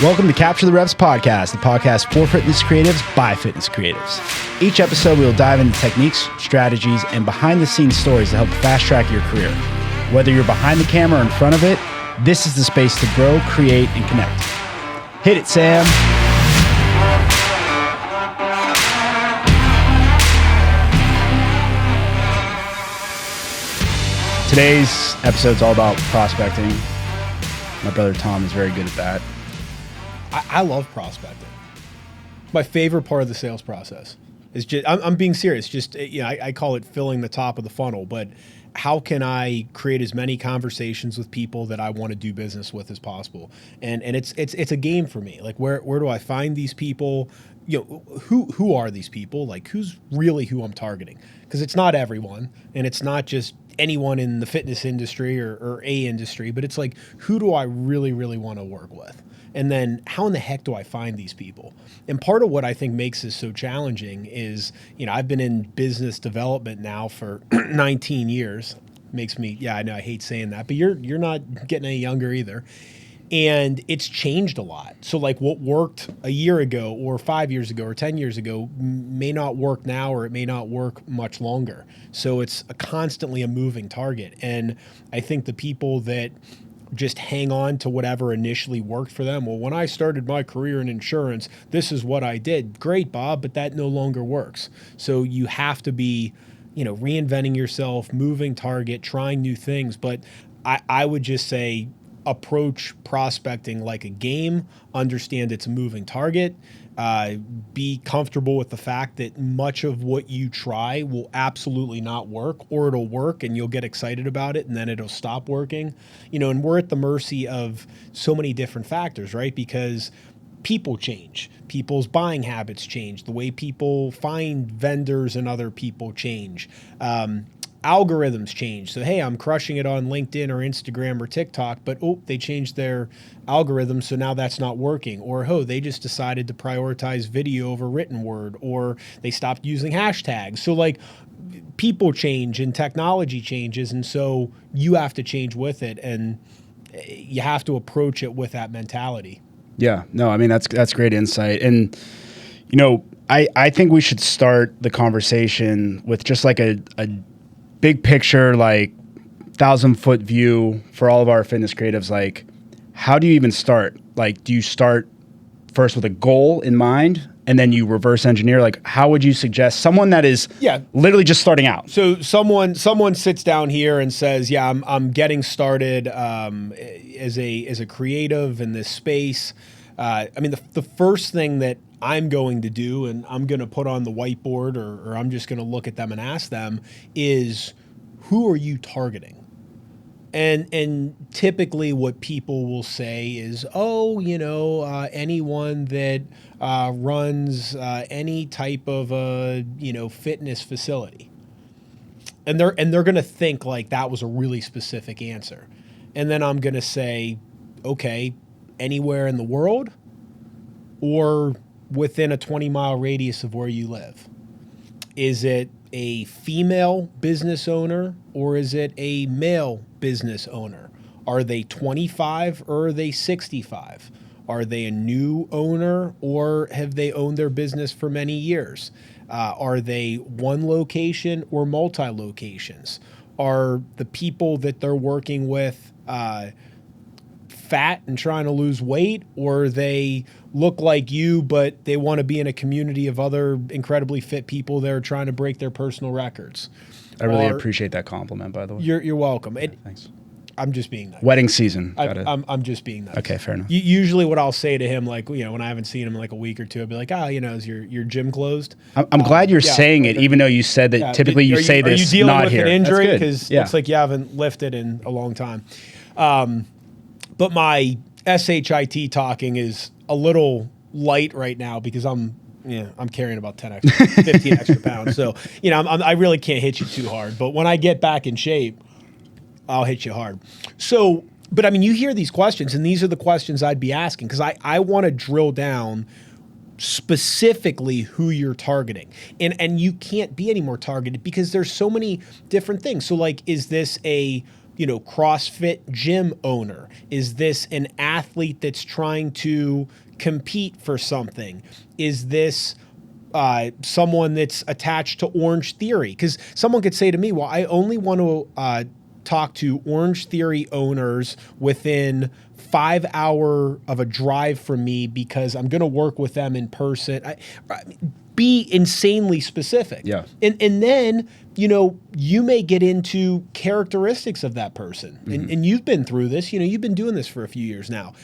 Welcome to Capture the Reps podcast, the podcast for fitness creatives by fitness creatives. Each episode, we will dive into techniques, strategies, and behind-the-scenes stories to help fast-track your career. Whether you're behind the camera or in front of it, this is the space to grow, create, and connect. Hit it, Sam. Today's episode's all about prospecting. My brother Tom is very good at that. I love prospecting. My favorite part of the sales process is just, I'm being serious. Just, I call it filling the top of the funnel, but how can I create as many conversations with people that I want to do business with as possible? And it's a game for me. Like, where do I find these people? Who are these people? Like, who's really who I'm targeting? Because it's not everyone, and it's not just anyone in the fitness industry or a industry, but it's like, who do I really, really want to work with? And then how in the heck do I find these people? And part of what I think makes this so challenging is, I've been in business development now for 19 years. Makes me, I know I hate saying that, but you're not getting any younger either. And it's changed a lot. So like what worked a year ago or 5 years ago or 10 years ago may not work now, or it may not work much longer. So it's constantly a moving target. And I think the people that just hang on to whatever initially worked for them. Well, when I started my career in insurance, this is what I did. Great, Bob, but that no longer works. So you have to be, reinventing yourself, moving target, trying new things. But I would just say approach prospecting like a game, understand it's a moving target, be comfortable with the fact that much of what you try will absolutely not work, or it'll work and you'll get excited about it and then it'll stop working. And we're at the mercy of so many different factors, right? Because people change, people's buying habits change, the way people find vendors and other people change. Algorithms change. So, hey, I'm crushing it on LinkedIn or Instagram or TikTok, but they changed their algorithm, so now that's not working. Or, they just decided to prioritize video over written word, or they stopped using hashtags. So, like, people change and technology changes, and so you have to change with it, and you have to approach it with that mentality. Yeah, no, I mean, that's great insight. And, I think we should start the conversation with just like a big picture, like 1,000-foot view for all of our fitness creatives. Like, how do you even start? Like, do you start first with a goal in mind and then you reverse engineer? Like, how would you suggest someone that is literally just starting out? So someone sits down here and says, I'm getting started as a creative in this space. The first thing that I'm going to do, and I'm going to put on the whiteboard, or I'm just going to look at them and ask them, is who are you targeting? And typically what people will say is, anyone that runs any type of a fitness facility. And they're going to think like that was a really specific answer. And then I'm going to say, okay, anywhere in the world or within a 20-mile radius of where you live? Is it a female business owner or is it a male business owner? Are they 25 or are they 65? Are they a new owner or have they owned their business for many years? Are they one location or multi-locations? Are the people that they're working with fat and trying to lose weight, or they look like you, but they want to be in a community of other incredibly fit people that are trying to break their personal records? I really appreciate that compliment, by the way. You're welcome. Thanks. I'm just being nice. Wedding season. I'm just being nice. Okay, fair enough. Usually what I'll say to him, like, when I haven't seen him in like a week or two, I'll be like, is your gym closed? I'm glad you're saying it, even though you said that typically you say this not here. Are you dealing with an injury? Because it looks like you haven't lifted in a long time. But my SHIT talking is a little light right now because I'm carrying about 15 extra pounds. So, I really can't hit you too hard. But when I get back in shape, I'll hit you hard. So, but you hear these questions, and these are the questions I'd be asking because I want to drill down specifically who you're targeting. And you can't be any more targeted because there's so many different things. So, like, is this a CrossFit gym owner? Is this an athlete that's trying to compete for something? Is this someone that's attached to Orange Theory? Because someone could say to me, well, I only want to talk to Orange Theory owners within 5 hour of a drive from me because I'm going to work with them in person. Be insanely specific. Yeah. And then, you may get into characteristics of that person. Mm-hmm. And you've been through this, you've been doing this for a few years now.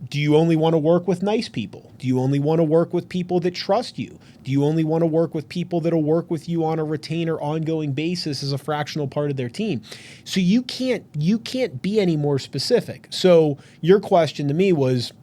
Do you only want to work with nice people? Do you only want to work with people that trust you? Do you only want to work with people that'll work with you on a retainer ongoing basis as a fractional part of their team? So you can't be any more specific. So your question to me was,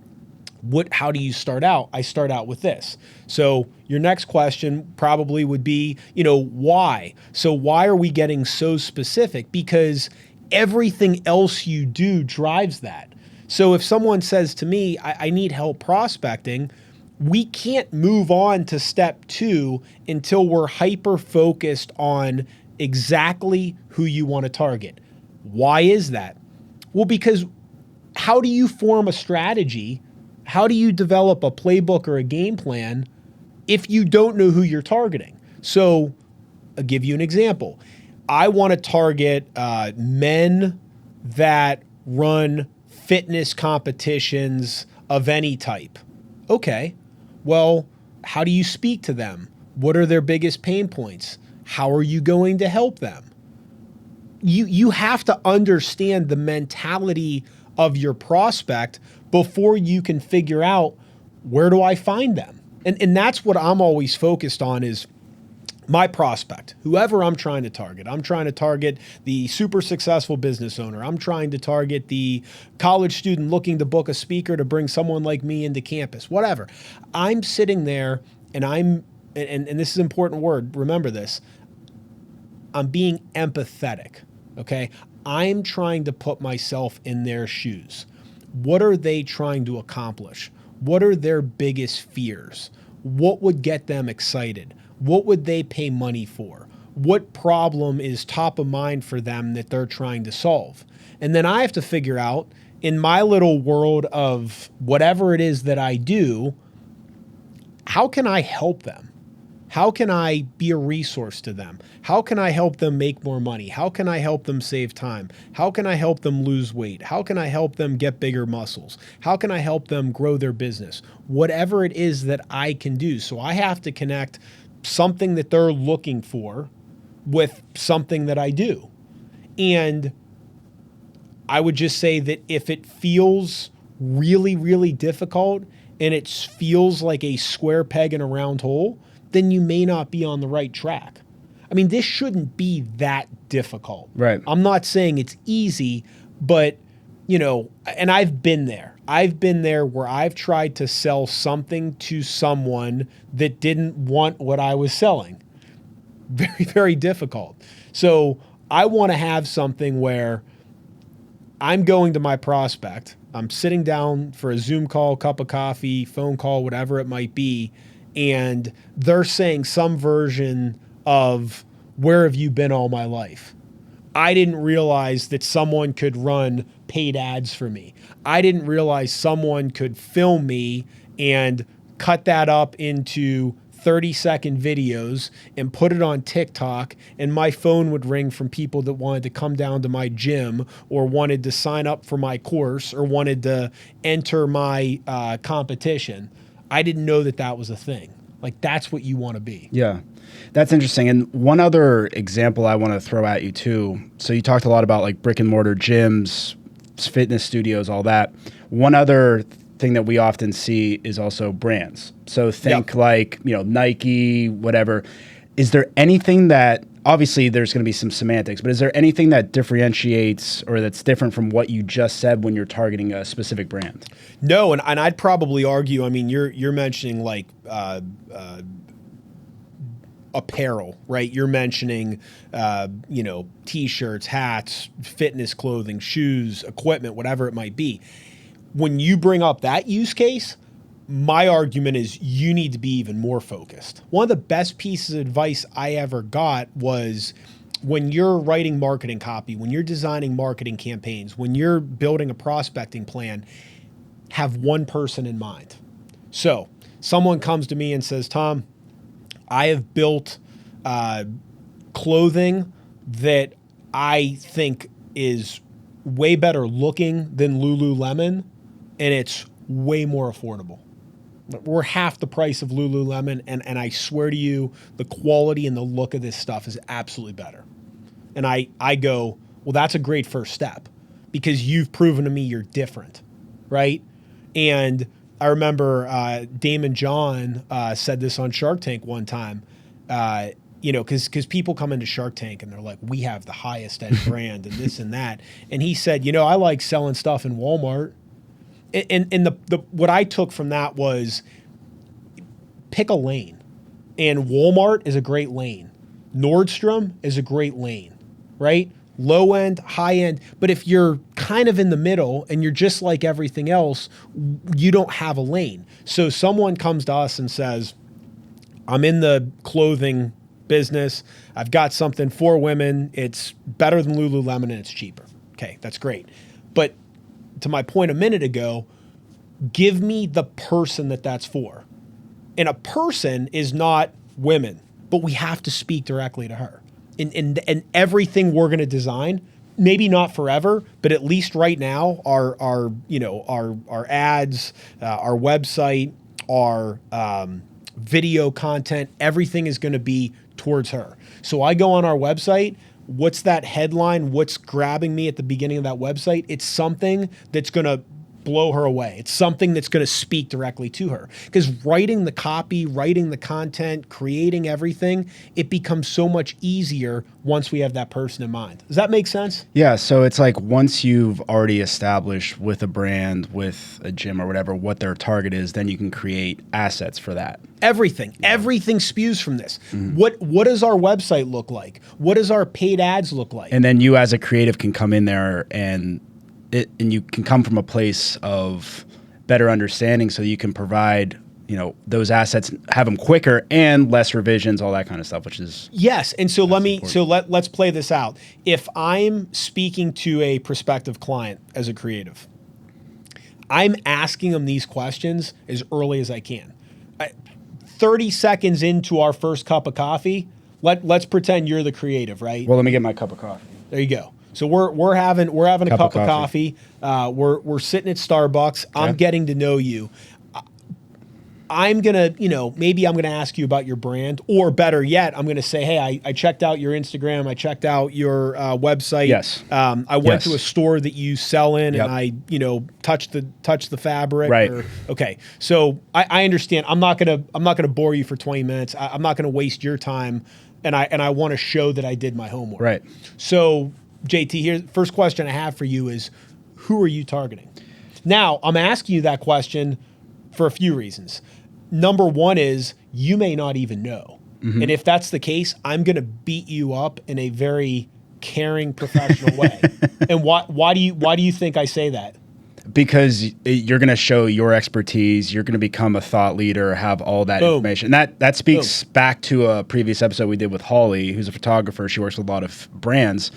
how do you start out? I start out with this. So your next question probably would be, why? So why are we getting so specific? Because everything else you do drives that. So if someone says to me, I need help prospecting, we can't move on to step 2 until we're hyper-focused on exactly who you want to target. Why is that? Well, because how do you form a strategy? How do you develop a playbook or a game plan if you don't know who you're targeting? So I'll give you an example. I want to target men that run fitness competitions of any type. Okay, well, how do you speak to them? What are their biggest pain points? How are you going to help them? You have to understand the mentality of your prospect before you can figure out, where do I find them? And that's what I'm always focused on, is my prospect, whoever I'm trying to target. I'm trying to target the super successful business owner. I'm trying to target the college student looking to book a speaker to bring someone like me into campus, whatever. I'm sitting there and and this is an important word, remember this, I'm being empathetic, okay? I'm trying to put myself in their shoes. What are they trying to accomplish? What are their biggest fears? What would get them excited? What would they pay money for? What problem is top of mind for them that they're trying to solve? And then I have to figure out, in my little world of whatever it is that I do, how can I help them? How can I be a resource to them? How can I help them make more money? How can I help them save time? How can I help them lose weight? How can I help them get bigger muscles? How can I help them grow their business? Whatever it is that I can do. So I have to connect something that they're looking for with something that I do. And I would just say that if it feels really, really difficult and it feels like a square peg in a round hole, then you may not be on the right track. I mean, this shouldn't be that difficult. Right. I'm not saying it's easy, but, and I've been there. I've been there where I've tried to sell something to someone that didn't want what I was selling. Very, very difficult. So I want to have something where I'm going to my prospect, I'm sitting down for a Zoom call, cup of coffee, phone call, whatever it might be, and they're saying some version of, where have you been all my life? I didn't realize that someone could run paid ads for me. I didn't realize someone could film me and cut that up into 30-second videos and put it on TikTok, and my phone would ring from people that wanted to come down to my gym or wanted to sign up for my course or wanted to enter my competition. I didn't know that was a thing. Like, that's what you want to be. Yeah, that's interesting. And one other example I want to throw at you too. So you talked a lot about like brick and mortar gyms, fitness studios, all that. One other thing that we often see is also brands. So think like, Nike, whatever. Is there anything that, obviously there's going to be some semantics, but is there anything that differentiates or that's different from what you just said when you're targeting a specific brand? No, and I'd probably argue, I mean, you're mentioning like apparel, right? You're mentioning, T-shirts, hats, fitness clothing, shoes, equipment, whatever it might be. When you bring up that use case, my argument is you need to be even more focused. One of the best pieces of advice I ever got was when you're writing marketing copy, when you're designing marketing campaigns, when you're building a prospecting plan, have one person in mind. So someone comes to me and says, Tom, I have built clothing that I think is way better looking than Lululemon, and it's way more affordable. We're half the price of Lululemon, and I swear to you, the quality and the look of this stuff is absolutely better. And I go, well, that's a great first step because you've proven to me you're different, right? And I remember Damon John said this on Shark Tank one time, because people come into Shark Tank and they're like, we have the highest end brand and this and that. And he said, I like selling stuff in Walmart. And the what I took from that was pick a lane. And Walmart is a great lane. Nordstrom is a great lane, right? Low end, high end. But if you're kind of in the middle and you're just like everything else, you don't have a lane. So someone comes to us and says, I'm in the clothing business. I've got something for women. It's better than Lululemon and it's cheaper. Okay, that's great. But to my point a minute ago, give me the person that's for. And a person is not women, but we have to speak directly to her. And everything we're going to design, maybe not forever, but at least right now, our ads, our website, our video content, everything is going to be towards her. So I go on our website. What's that headline? What's grabbing me at the beginning of that website? It's something that's going to blow her away. It's something that's going to speak directly to her. Because writing the copy, writing the content, creating everything, it becomes so much easier once we have that person in mind. Does that make sense? Yeah. So it's like once you've already established with a brand, with a gym or whatever, what their target is, then you can create assets for that. Everything spews from this. Mm-hmm. What does our website look like? What does our paid ads look like? And then you as a creative can come in there and you can come from a place of better understanding, so you can provide, those assets, have them quicker and less revisions, all that kind of stuff, which is yes. And so let's play this out. If I'm speaking to a prospective client as a creative, I'm asking them these questions as early as I can. 30 seconds into our first cup of coffee, let's pretend you're the creative, right? Well, let me get my cup of coffee. There you go. So we're having a cup of coffee. We're sitting at Starbucks. Okay. I'm getting to know you. I'm gonna, maybe I'm gonna ask you about your brand, or better yet, I'm gonna say, hey, I checked out your Instagram. I checked out your website. Yes. I went to a store that you sell in, yep. and I, touched the fabric. Right. Okay. So I understand. I'm not gonna bore you for 20 minutes. I'm not gonna waste your time, and I want to show that I did my homework. Right. So JT, here, first question I have for you is, who are you targeting? Now, I'm asking you that question for a few reasons. Number one is you may not even know. Mm-hmm. And if that's the case, I'm going to beat you up in a very caring, professional way. And why do you think I say that? Because you're going to show your expertise. You're going to become a thought leader, have all that information. That speaks back to a previous episode we did with Holly, who's a photographer. She works with a lot of brands.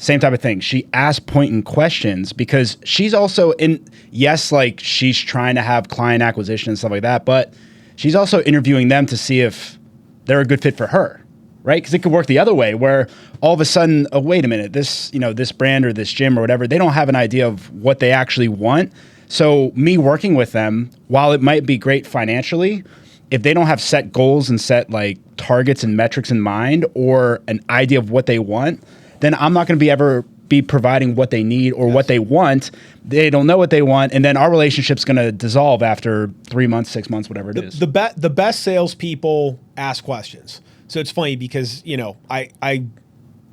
Same type of thing. She asks pointing questions because she's also she's trying to have client acquisition and stuff like that, but she's also interviewing them to see if they're a good fit for her, right? Because it could work the other way where all of a sudden, oh, wait a minute, this brand or this gym or whatever, they don't have an idea of what they actually want. So me working with them, while it might be great financially, if they don't have set goals and set like targets and metrics in mind or an idea of what they want, then I'm not going to ever be providing what they need or what they want. They don't know what they want, and then our relationship's going to dissolve after 3 months, 6 months, whatever it is. The best salespeople ask questions. So it's funny because I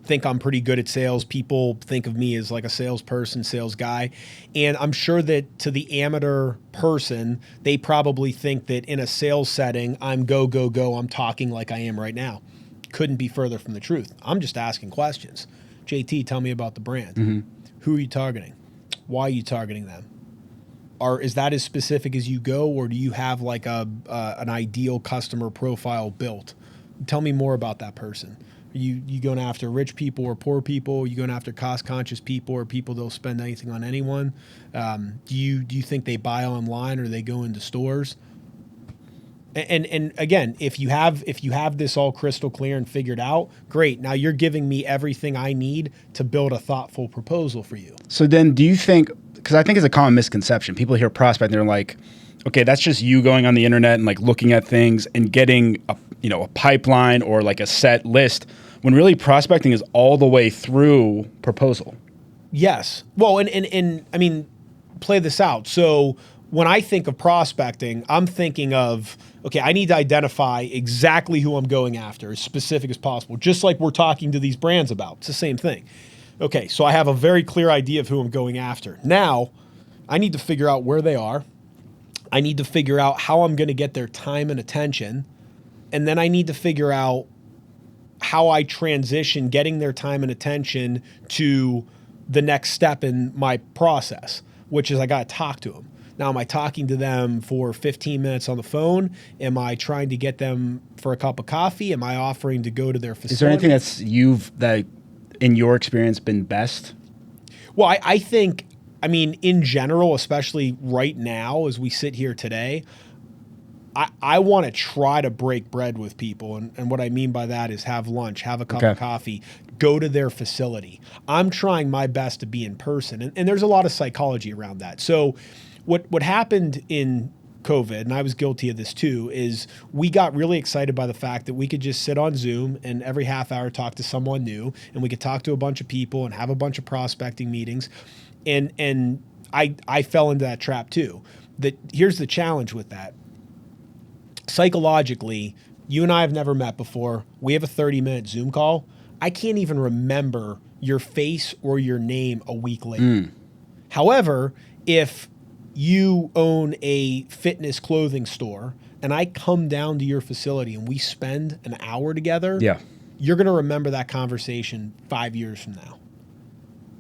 think I'm pretty good at sales. People think of me as like a salesperson, sales guy, and I'm sure that to the amateur person, they probably think that in a sales setting, I'm go go go. I'm talking like I am right now. Couldn't be further from the truth. I'm just asking questions. JT, tell me about the brand. Mm-hmm. Who are you targeting? Why are you targeting them? Is that as specific as you go, or do you have like an ideal customer profile built? Tell me more about that person. You going after rich people or poor people? Are you going after cost-conscious people or people that'll spend anything on anyone? Do you think they buy online or they go into stores? And again, if you have this all crystal clear and figured out, great. Now you're giving me everything I need to build a thoughtful proposal for you. So then do you think, because I think it's a common misconception, people hear prospect and they're like, okay, that's just you going on the internet and like looking at things and getting a pipeline or like a set list, when really prospecting is all the way through proposal. Yes. Well, and I mean, play this out. So when I think of prospecting, I'm thinking of, okay, I need to identify exactly who I'm going after, as specific as possible, just like we're talking to these brands about. It's the same thing. Okay, so I have a very clear idea of who I'm going after. Now, I need to figure out where they are. I need to figure out how I'm going to get their time and attention. And then I need to figure out how I transition getting their time and attention to the next step in my process, which is I got to talk to them. Now, am I talking to them for 15 minutes on the phone? Am I trying to get them for a cup of coffee? Am I offering to go to their facility? Is there anything that in your experience been best? Well, I think, I mean, in general, especially right now as we sit here today, I want to try to break bread with people. And what I mean by that is have lunch, have a cup of coffee, go to their facility. I'm trying my best to be in person. And there's a lot of psychology around that. So what happened in COVID, and I was guilty of this too, is we got really excited by the fact that we could just sit on Zoom and every half hour talk to someone new, and we could talk to a bunch of people and have a bunch of prospecting meetings. And I fell into that trap too. Here's the challenge with that. Psychologically, you and I have never met before. We have a 30-minute Zoom call. I can't even remember your face or your name a week later. However, if you own a fitness clothing store and I come down to your facility and we spend an hour together, you're going to remember that conversation 5 years from now.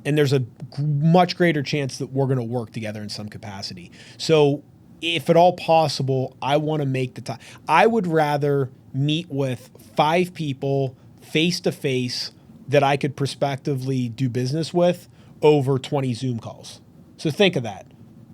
And there's a much greater chance that we're going to work together in some capacity. So if at all possible, I want to make the time. I would rather meet with 5 people face-to-face that I could prospectively do business with over 20 Zoom calls. So think of that.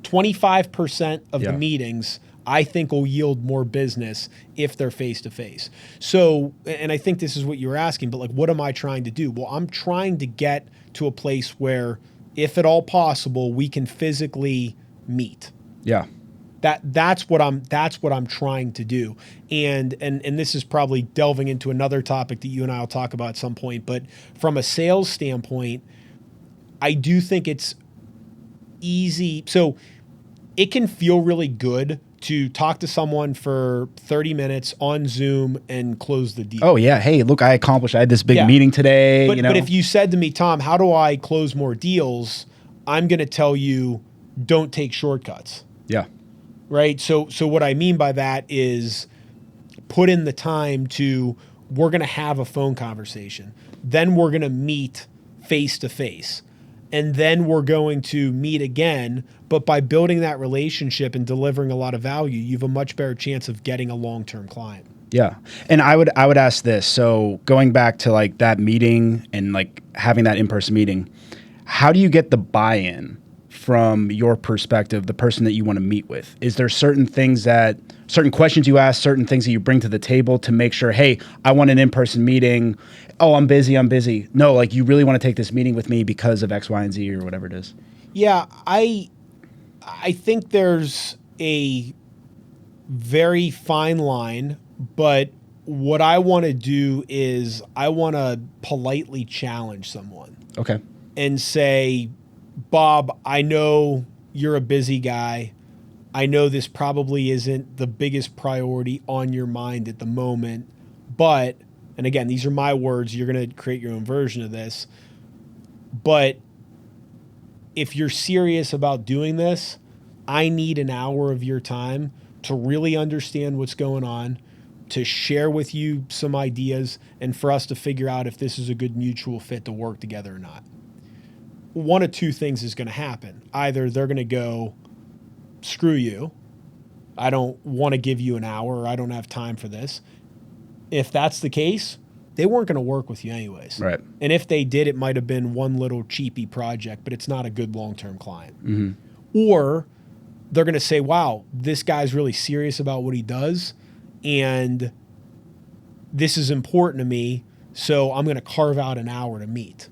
25% of the meetings I think will yield more business if they're face-to-face. So, and I think this is what you were asking, but like, what am I trying to do? Well, I'm trying to get to a place where, if at all possible, we can physically meet. Yeah. That's what I'm trying to do. And this is probably delving into another topic that you and I will talk about at some point, but from a sales standpoint, I do think it's easy. So it can feel really good to talk to someone for 30 minutes on Zoom and close the deal. Oh yeah. Hey, look, I accomplished. I had this big meeting today. But if you said to me, Tom, how do I close more deals? I'm going to tell you, don't take shortcuts. Yeah. Right. So what I mean by that is put in the time we're going to have a phone conversation. Then we're going to meet face to face. And then we're going to meet again. But by building that relationship and delivering a lot of value, you have a much better chance of getting a long-term client. Yeah. And I would ask this. So going back to like that meeting and like having that in-person meeting, how do you get the buy-in from your perspective, the person that you want to meet with? Is there certain questions you ask, certain things that you bring to the table to make sure, hey, I want an in-person meeting. Oh, I'm busy. No, like you really want to take this meeting with me because of X, Y, and Z or whatever it is. Yeah, I think there's a very fine line, but what I want to do is I want to politely challenge someone. Okay. And say, Bob, I know you're a busy guy. I know this probably isn't the biggest priority on your mind at the moment, but, and again, these are my words, you're going to create your own version of this, but if you're serious about doing this, I need an hour of your time to really understand what's going on, to share with you some ideas, and for us to figure out if this is a good mutual fit to work together or not. One of two things is going to happen. Either they're going to go, screw you, I don't want to give you an hour, or I don't have time for this. If that's the case, they weren't going to work with you anyways. Right. And if they did, it might have been one little cheapy project, but it's not a good long-term client. Mm-hmm. Or they're going to say, wow, this guy's really serious about what he does, and this is important to me, so I'm going to carve out an hour to meet.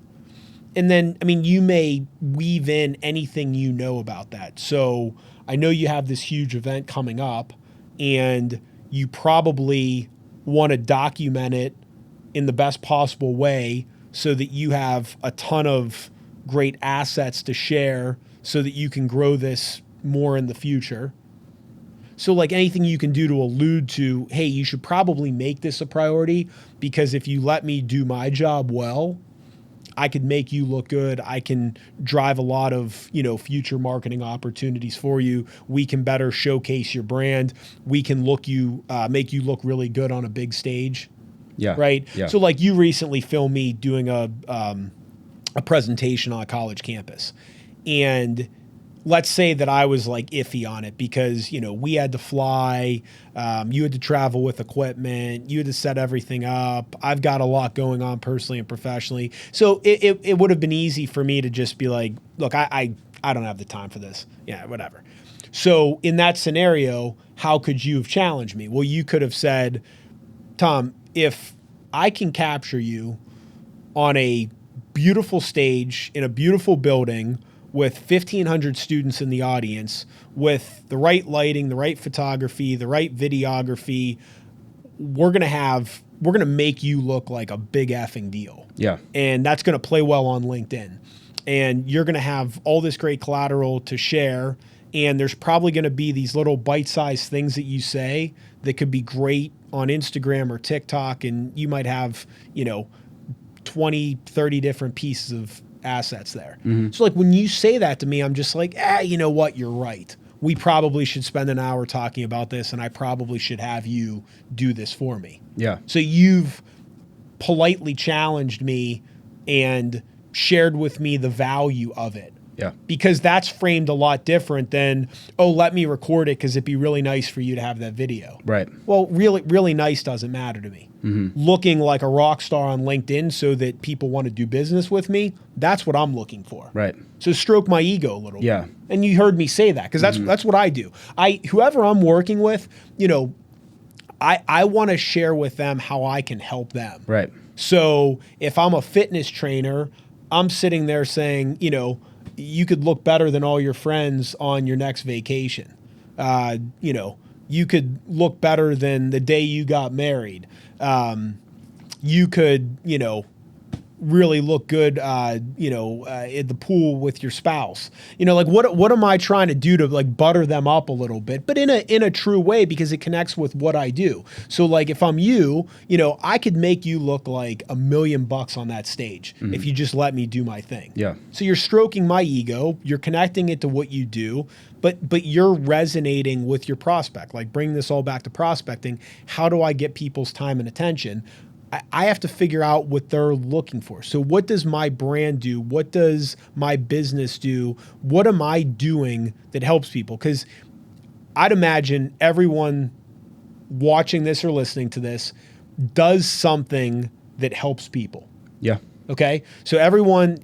And then, I mean, you may weave in anything you know about that. So I know you have this huge event coming up, and you probably want to document it in the best possible way so that you have a ton of great assets to share so that you can grow this more in the future. So like anything you can do to allude to, hey, you should probably make this a priority, because if you let me do my job well, I could make you look good. I can drive a lot of, future marketing opportunities for you. We can better showcase your brand. We can make you look really good on a big stage. Yeah. Right. Yeah. So like you recently filmed me doing a presentation on a college campus, and let's say that I was like iffy on it because, we had to fly, you had to travel with equipment, you had to set everything up. I've got a lot going on personally and professionally. So it would have been easy for me to just be like, look, I don't have the time for this. Yeah, whatever. So in that scenario, how could you have challenged me? Well, you could have said, Tom, if I can capture you on a beautiful stage in a beautiful building with 1,500 students in the audience, with the right lighting, the right photography, the right videography, we're going to make you look like a big effing deal. Yeah. And that's going to play well on LinkedIn. And you're going to have all this great collateral to share. And there's probably going to be these little bite-sized things that you say that could be great on Instagram or TikTok. And you might have, 20, 30 different pieces of assets there. Mm-hmm. So like when you say that to me, I'm just like, you know what? You're right. We probably should spend an hour talking about this, and I probably should have you do this for me. Yeah. So you've politely challenged me and shared with me the value of it. Yeah. Because that's framed a lot different than, let me record it because it'd be really nice for you to have that video. Right. Well, really, really nice doesn't matter to me. Mm-hmm. Looking like a rock star on LinkedIn so that people want to do business with me, that's what I'm looking for. Right. So stroke my ego a little bit. And you heard me say that because that's what I do. Whoever I'm working with, I want to share with them how I can help them. Right. So if I'm a fitness trainer, I'm sitting there saying, you could look better than all your friends on your next vacation. You could look better than the day you got married. You could, really look good, at the pool with your spouse. What am I trying to do to like butter them up a little bit, but in a true way, because it connects with what I do. So like if I'm you, I could make you look like $1 million on that stage if you just let me do my thing. Yeah. So you're stroking my ego, you're connecting it to what you do, but you're resonating with your prospect. Like bring this all back to prospecting. How do I get people's time and attention? I have to figure out what they're looking for. So what does my brand do? What does my business do? What am I doing that helps people? Because I'd imagine everyone watching this or listening to this does something that helps people. Yeah. Okay? So everyone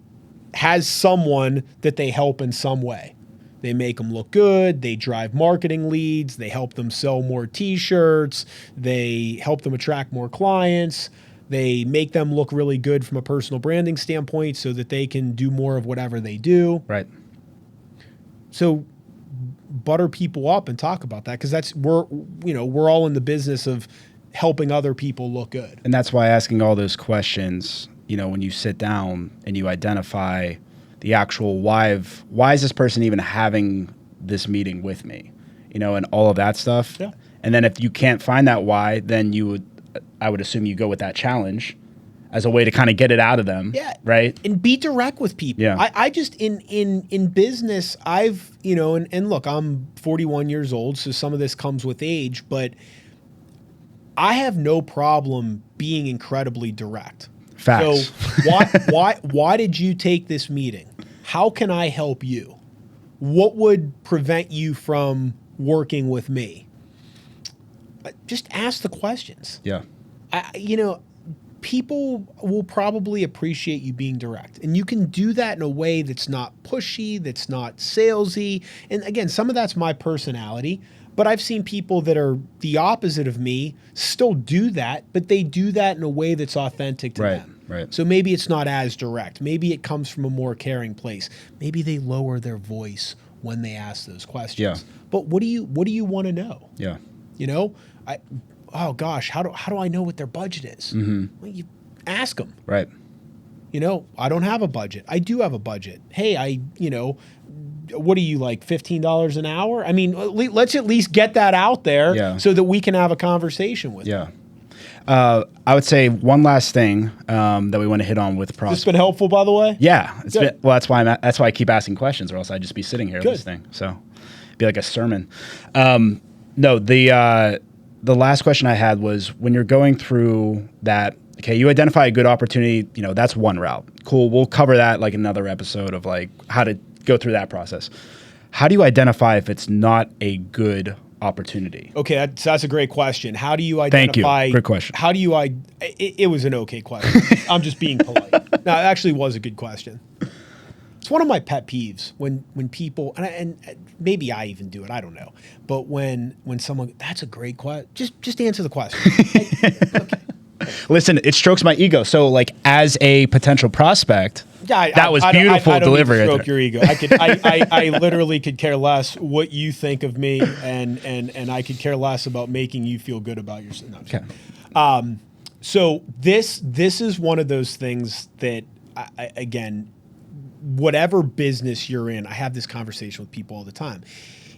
has someone that they help in some way. They make them look good. They drive marketing leads. They help them sell more T-shirts. They help them attract more clients. They make them look really good from a personal branding standpoint so that they can do more of whatever they do. Right. So butter people up and talk about that, because we're all in the business of helping other people look good. And that's why asking all those questions, when you sit down and you identify the actual why is this person even having this meeting with me, and all of that stuff. Yeah. And then if you can't find that why, then I would assume you go with that challenge as a way to kind of get it out of them. Yeah. Right. And be direct with people. Yeah. I just, in business, I've, and look, I'm 41 years old, so some of this comes with age, but I have no problem being incredibly direct. Facts. So why did you take this meeting? How can I help you? What would prevent you from working with me? Just ask the questions. Yeah. people will probably appreciate you being direct. And you can do that in a way that's not pushy, that's not salesy. And again, some of that's my personality, but I've seen people that are the opposite of me still do that, but they do that in a way that's authentic to them. Right. So maybe it's not as direct. Maybe it comes from a more caring place. Maybe they lower their voice when they ask those questions. Yeah. But what do you want to know? Yeah. You know, oh gosh, how do I know what their budget is? Well, you ask them. Right. You know, I don't have a budget. I do have a budget. Hey, what do you like, $15 an hour? I mean, let's at least get that out there so that we can have a conversation with them. I would say one last thing that we want to hit on with prospects. This been helpful, by the way? Yeah. That's why I keep asking questions, or else I'd just be sitting here listening. So it'd be like a sermon. No, the last question I had was, when you're going through that, okay, you identify a good opportunity, that's one route. Cool. We'll cover that like another episode of like how to go through that process. How do you identify if it's not a good opportunity? Okay, that's a great question. How do you identify? Thank you. Good question. How do you it was an okay question. I'm just being polite. No, it actually was a good question. It's one of my pet peeves when people, and maybe I even do it, I don't know. But when someone, that's a great question. Just answer the question. Okay. Listen, it strokes my ego. So like as a potential prospect, that was beautiful I don't delivery. Need to stroke your ego. I literally could care less what you think of me, and I could care less about making you feel good about yourself. No, okay. So this is one of those things that again, whatever business you're in, I have this conversation with people all the time.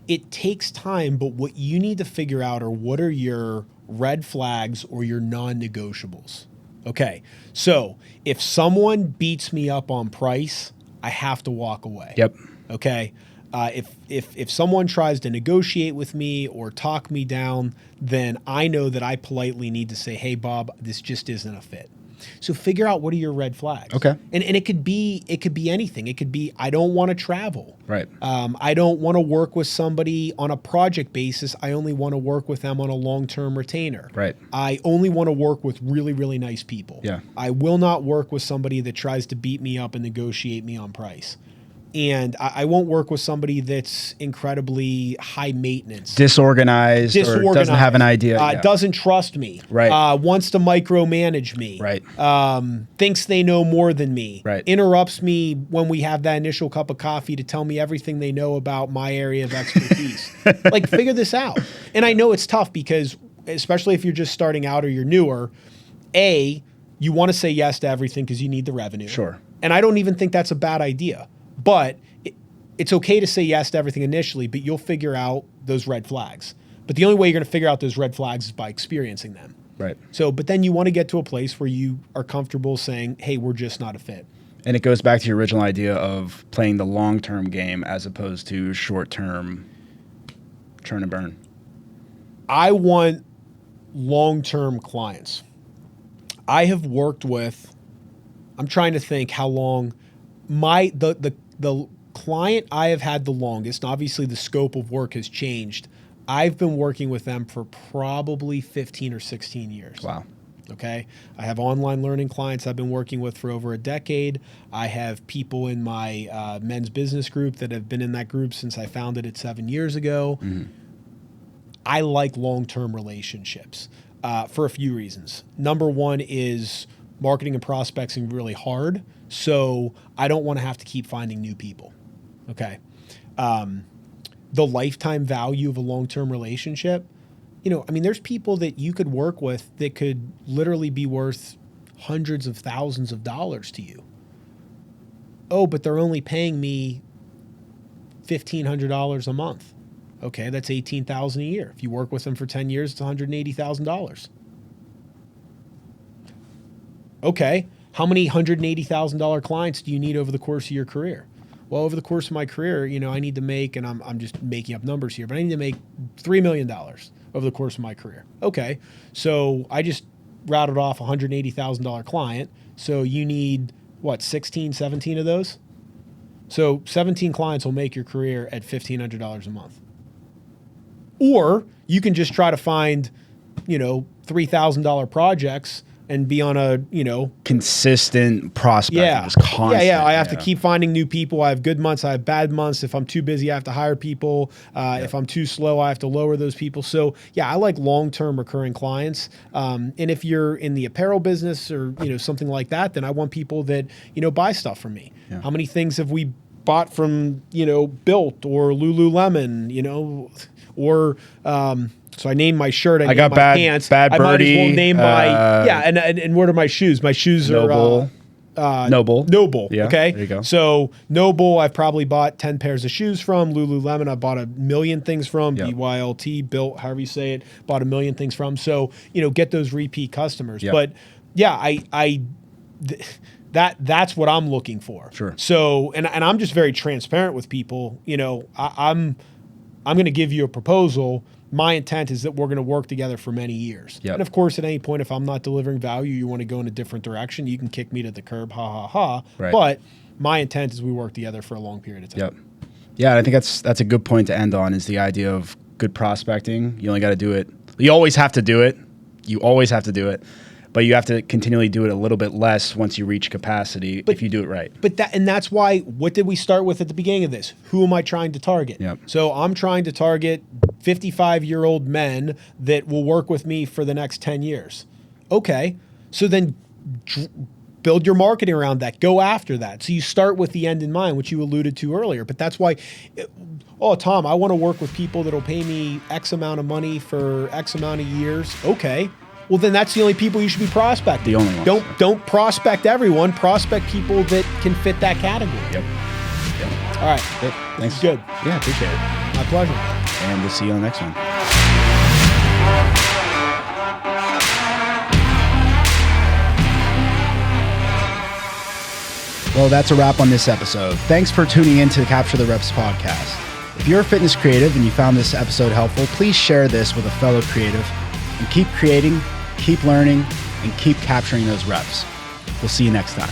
It takes time, but what you need to figure out are what are your red flags or your non-negotiables. Okay, so if someone beats me up on price, I have to walk away. Yep. Okay, if someone tries to negotiate with me or talk me down, then I know that I politely need to say, hey, Bob, this just isn't a fit. So figure out what are your red flags. Okay. And it could be anything. It could be, I don't want to travel. Right. I don't want to work with somebody on a project basis. I only want to work with them on a long-term retainer. Right. I only want to work with really, really nice people. Yeah. I will not work with somebody that tries to beat me up and negotiate me on price. And I won't work with somebody that's incredibly high maintenance. Disorganized. Or doesn't have an idea. Doesn't trust me. Right. Wants to micromanage me. Right. Thinks they know more than me. Right. Interrupts me when we have that initial cup of coffee to tell me everything they know about my area of expertise. Like, figure this out. And I know it's tough because, especially if you're just starting out or you're newer, you want to say yes to everything because you need the revenue. Sure. And I don't even think that's a bad idea. But it's okay to say yes to everything initially, but you'll figure out those red flags. But the only way you're going to figure out those red flags is by experiencing them. Right. So, but then you want to get to a place where you are comfortable saying, hey, we're just not a fit. And it goes back to your original idea of playing the long-term game as opposed to short-term churn and burn. I want long-term clients. I have worked with, I'm trying to think how long, the client I have had the longest, and obviously the scope of work has changed. I've been working with them for probably 15 or 16 years. Wow. Okay. I have online learning clients I've been working with for over a decade. I have people in my men's business group that have been in that group since I founded it 7 years ago. Mm-hmm. I like long-term relationships for a few reasons. Number one is marketing and prospecting really hard. So I don't want to have to keep finding new people. Okay. The lifetime value of a long-term relationship, there's people that you could work with that could literally be worth hundreds of thousands of dollars to you. Oh, but they're only paying me $1,500 a month. Okay, that's $18,000 a year. If you work with them for 10 years, it's $180,000. Okay. How many $180,000 clients do you need over the course of your career? Well, over the course of my career, I need to make, and I'm just making up numbers here, but I need to make $3 million over the course of my career. Okay, so I just routed off a $180,000 client. So you need, 16, 17 of those? So 17 clients will make your career at $1,500 a month. Or you can just try to find, $3,000 projects and be on a, consistent prospect. yeah. Just constant. Yeah. I have to keep finding new people. I have good months. I have bad months. If I'm too busy, I have to hire people. If I'm too slow, I have to lower those people. So I like long-term recurring clients. And if you're in the apparel business or, something like that, then I want people that, buy stuff from me. Yeah. How many things have we bought from, Built or Lululemon, or, so I named my shirt. I got named my Bad- pants. Bad I might as Birdie, well name my and what are my shoes? My shoes Noble. are Noble. Noble. Yeah, Okay. there you go. So Noble, I've probably bought 10 pairs of shoes from. Lululemon, I bought a million things from. Yep. BYLT, Built, however you say it, bought a million things from. So get those repeat customers. Yep. But that's what I'm looking for. Sure. So and I'm just very transparent with people. I'm going to give you a proposal. My intent is that we're going to work together for many years. Yep. And of course, at any point, if I'm not delivering value, you want to go in a different direction, you can kick me to the curb, ha, ha, ha. Right. But my intent is we work together for a long period of time. Yep. Yeah, I think that's a good point to end on, is the idea of good prospecting. You only got to do it. You always have to do it. But you have to continually do it a little bit less once you reach capacity if you do it right. But that's why, what did we start with at the beginning of this? Who am I trying to target? Yep. So I'm trying to target 55-year-old men that will work with me for the next 10 years. Okay. So then build your marketing around that. Go after that. So you start with the end in mind, which you alluded to earlier. But that's why, Tom, I want to work with people that'll pay me X amount of money for X amount of years. Okay. Well, then that's the only people you should be prospecting. The only ones. Don't prospect everyone. Prospect people that can fit that category. Yep. All right. Good. Thanks. Good. Yeah, appreciate it. My pleasure. And we'll see you on the next one. Well, that's a wrap on this episode. Thanks for tuning in to the Capture the Reps podcast. If you're a fitness creative and you found this episode helpful, please share this with a fellow creative and keep creating, keep learning, and keep capturing those reps. We'll see you next time.